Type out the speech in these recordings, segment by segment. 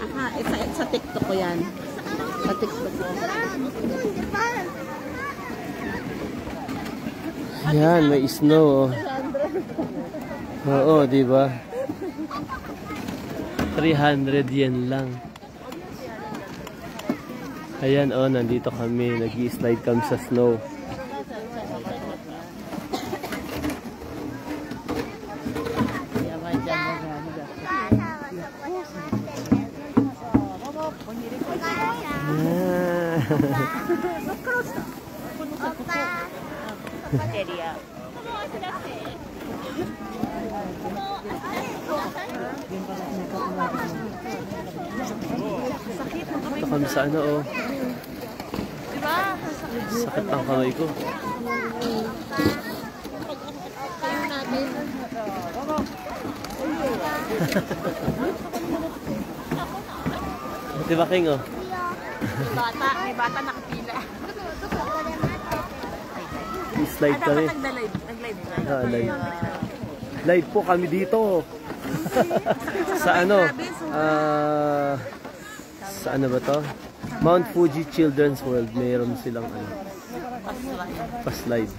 Aha, sa TikTok ko yan. Sa TikTok ko. Yan, may snow. Oo, di ba? 300 yen lang. Ayan, oh, nandito kami. Nag-i-slide kami sa snow. Ito kami sa ano, oh. Sakit ang kamay ko. Diba, King, oh? May bata nakapila. I-slide kami. Live. Live po kami dito. Sa ano? Sa ano ba to? Mount Fuji Children's World. Mayroon silang ano, pa-slides.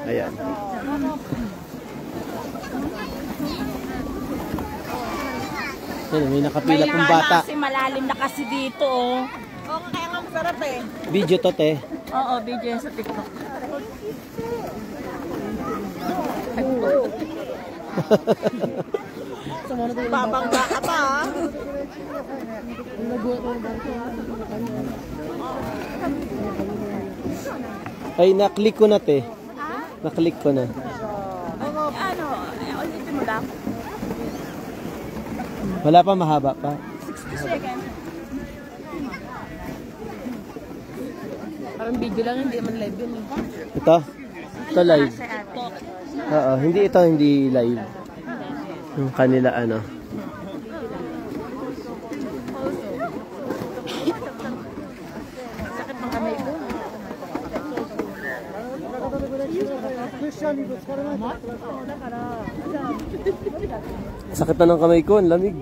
Ayan. Ayan, may nakapila pong bata. Kasi malalim na kasi dito, oh. Oo, kaya nga masarap eh. Video to, te. Oo, video yan sa TikTok. Babangga ka pa, ha? Ay, naklik ko na, te. Naklik ko na. Ano, ulitin mo lang. Wala pa, mahaba pa. 60 seconds. Parang video lang, hindi naman live yun. Ito? Ito live. Oo, hindi ito, hindi live. Yung kanila, ano. Sakit ng kamay ko. Sakit na ng kamay ko, ang lamig.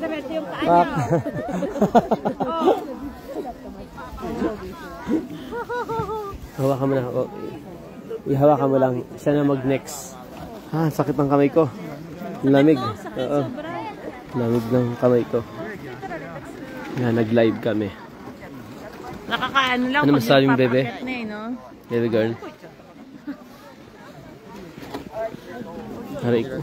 Diretso yung paa niya. Hawakan mo na ako. Ihawakan mo lang. Siya na mag-next. Sakit ng kamay ko. Lamig. Oo. Lamig ng kamay ko. Yan, nag-live kami. Nakakaano lang. Ano masabi yung bebe? No? Baby girl. Haray ko.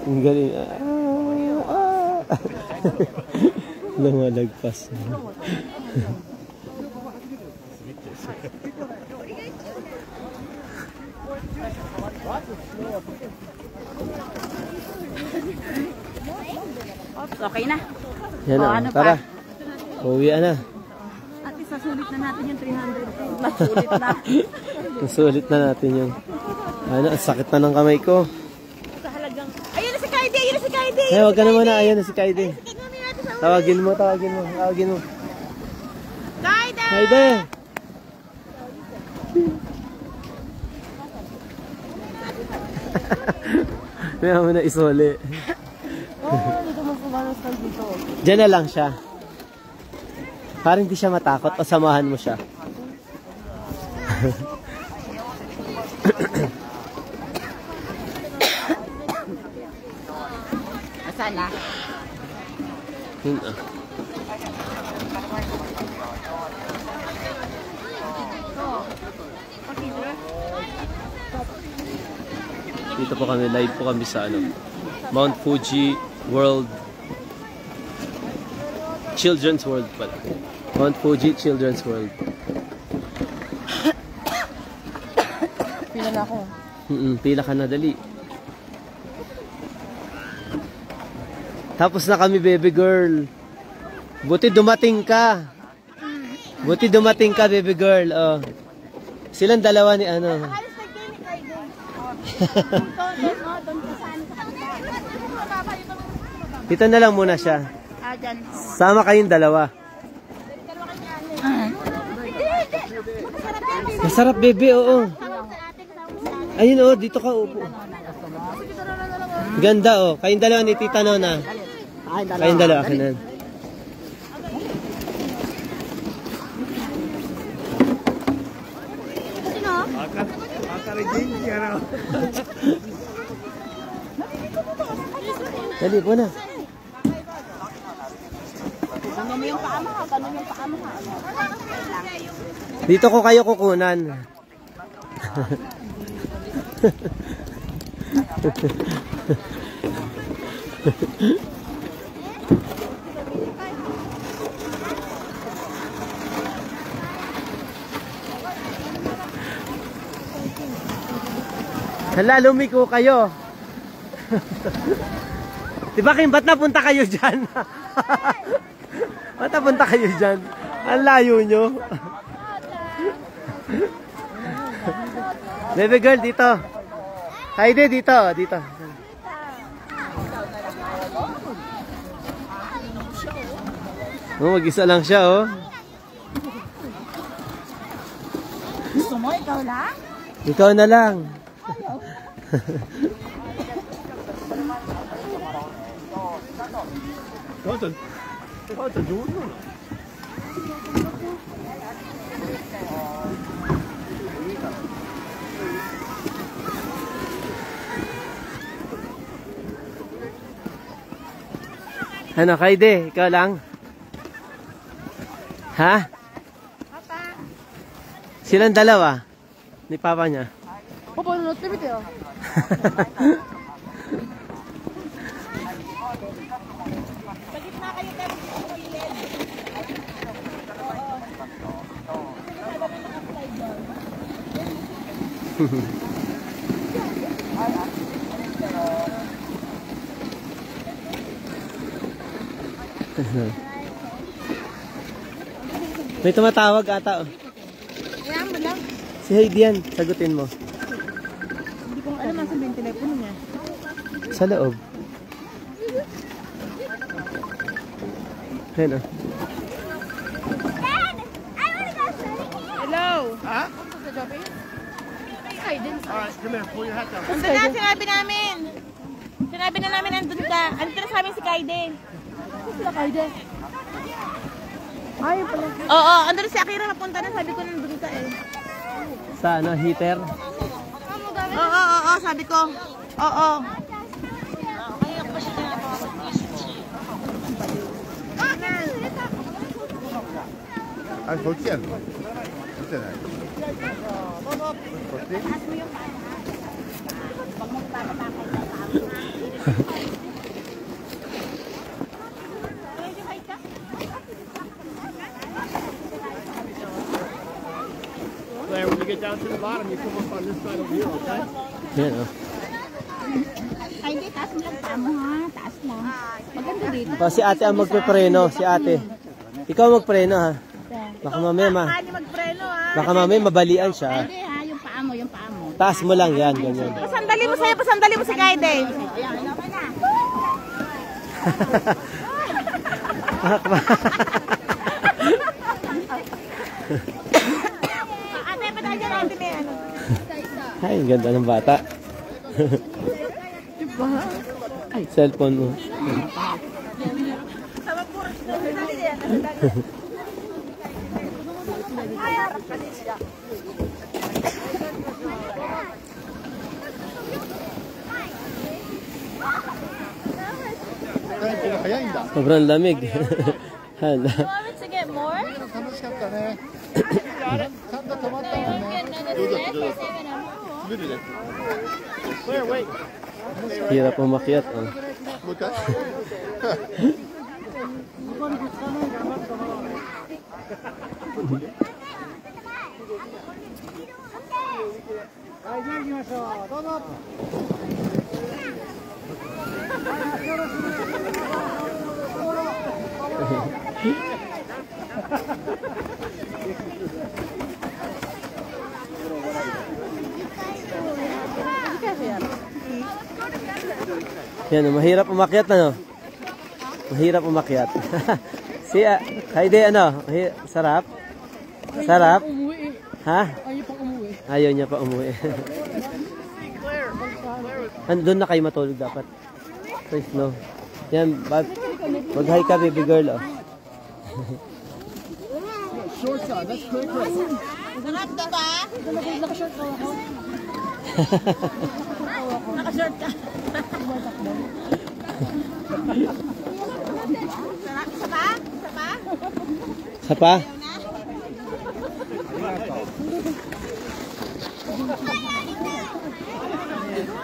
Ang galing. Lumalagpas. Okay na. Yan na. Ano Tara. pa? Uwian na. At isasulit na natin yung 300. Nasulit na. Nasulit na natin yung ano, ang sakit na ng kamay ko. Sa halagang... Ayun na si Kaide! Ayun na si Kaide! Eh, wag ka naman na. Ayun na si Kaide. Tawagin mo. Kaide! Kaide! May mo na isole. Diyan na lang siya. Parang hindi siya matakot o samahan mo siya. Sana. Dito po kami, live po kami sa ano, Mount Fuji World Children's World pala. Mount Fuji Children's World. Pila na ako. Pila ka na, dali. Tapos na kami, baby girl. Buti dumating ka. Baby girl. Oh. Silang dalawa ni ano. Dito na lang muna siya. Sama kayong dalawa. Masarap, bebe, oo. Ayun, oo, dito ka upo. Ganda, oh. Kayong dalawa ni Tita Nona. Kayong dalawa, kanan. Dali po na. Ganun yung paa mo, ganun yung paa mo. Dito ko kayo kukunan. Hala, lumiko kayo. Diba Kim, ba't napunta kayo dyan? Ba't napunta kayo dyan? Ang layo nyo. Baby girl, dito. Heidi, dito. Dito. Oh, mag-isa lang siya, oh. Gusto mo, ikaw lang? Ikaw na lang. Ano, Heidi? Ikaw lang? Ha? Papa. Silang dalawa? Ni Papa niya? Papa, nanotimit yun. Sagit na kayo pero May tumatawag ata, oh. Kaya mo lang. Si Heidi yan, sagutin mo. Hindi ko alam nasa yung telepono niya. Sa loob. Ayan, oh. Hello. Huh? Sa shopping? Alright, come here, pull your hat down. Andun na, sinabi namin. Sinabi na namin andun ka. Andun na sa amin si Kaide. Sila Kaide? Ay, pala. Oo, andun na si Akira napunta na. Sabi ko nandun ka eh. Sa ano, heater? Oo, sabi ko. Oo. Ah, こっちやんの？こっちじゃない。こっち？ Claire, when you get down to the bottom, you come up on this side over here, okay? Ayan, oh. Ay, hindi. Taas mo lang tamo ha. Taas lang. Maganda dito. Oh, si ate ang magpepreno, si ate. Ikaw magpreno, ha? Baka mamaya, Kani magpreno ha. baka mamaya mabalian siya. Hindi ha. Yung paa mo, yung paa mo. Taas mo lang yan, ganyan. Pasandali mo sa'yo. Pasandali mo si Kaide. Ate, pa tayo dyan. Ate, may ano. Ay, ang ganda ng bata. Ay, cellphone mo. Sobrang lamig. Hala. To get more? 楽しかったね。ちゃんと止まったもんね。無理です。Claire, wait. Hirap umakyat, oh. もう一回。はい、じゃあ行きましょう。どうぞ。Yan, mahirap umakyat na, no? Mahirap umakyat. Si Heidi, ano? Sarap? Sarap? Ha? Ayaw niya pa umuwi. Doon na kayo matulog dapat. Please, no. Yan, mag-hi ka, baby girl, oh. Shorts on, that's quick. Sarap ka ba? Nakashort ka ako. Nakashort ka. Sarap, isa pa? Isa pa? Isa pa?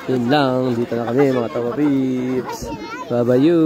Yun lang, dito na kami mga tawa peeps. Bye-bye you.